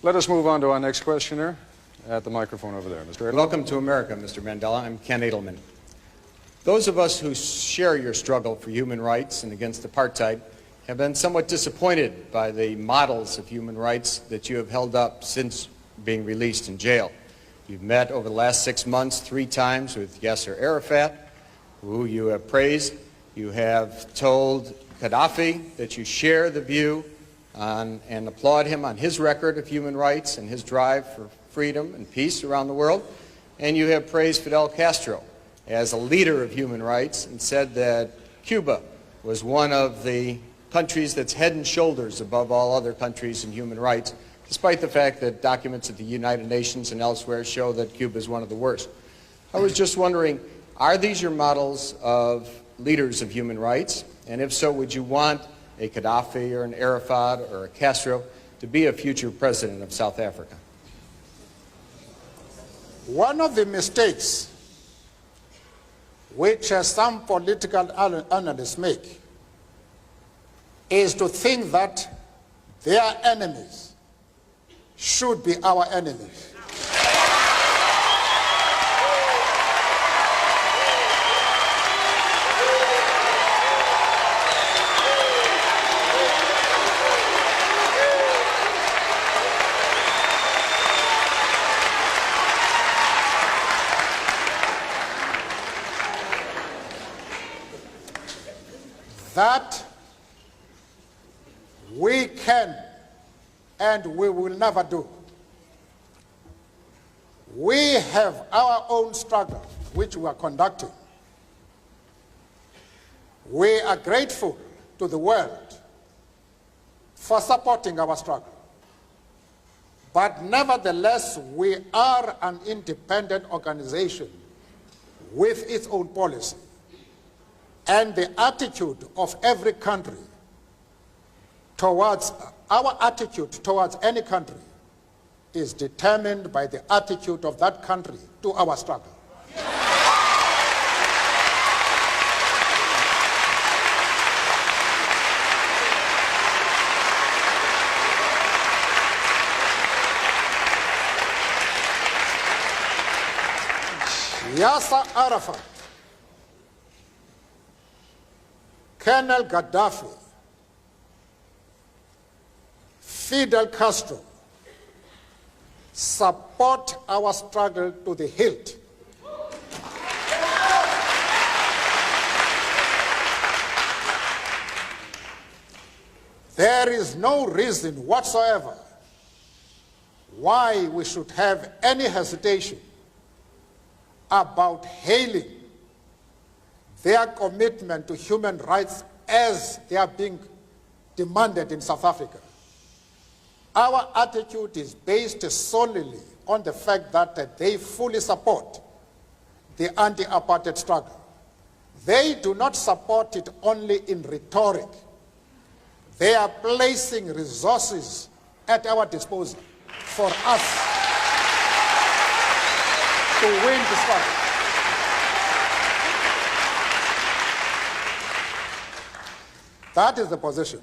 Let us move on to our next questioner at the microphone over there. Mr. Edelman. Welcome to America, Mr. Mandela. I'm Ken Edelman. Those of us who share your struggle for human rights and against apartheid have been somewhat disappointed by the models of human rights that you have held up since being released in jail. You've met over the last 6 months 3 times with Yasser Arafat, who you have praised. You have told Gaddafi that you share the view on, and applaud him on his record of human rights and his drive for freedom and peace around the world. And you have praised Fidel Castro as a leader of human rights and said that Cuba was one of the countries that's head and shoulders above all other countries in human rights, despite the fact that documents at the United Nations and elsewhere show that Cuba is one of the worst. I was just wondering, are these your models of leaders of human rights? And if so, would you want a Gaddafi or an Arafat or a Castro to be a future president of South Africa? One of the mistakes which some political analysts make is to think that their enemies should be our enemies. That we can and we will never do. We have our own struggle which we are conducting. We are grateful to the world for supporting our struggle. But nevertheless, we are an independent organization with its own policy. And the attitude of every country towards, our attitude towards any country is determined by the attitude of that country to our struggle. Yasser Arafat, Colonel Gaddafi, Fidel Castro support our struggle to the hilt. There is no reason whatsoever why we should have any hesitation about hailing their commitment to human rights as they are being demanded in South Africa. Our attitude is based solely on the fact that they fully support the anti-apartheid struggle. They do not support it only in rhetoric. They are placing resources at our disposal for us to win the struggle. That is the position.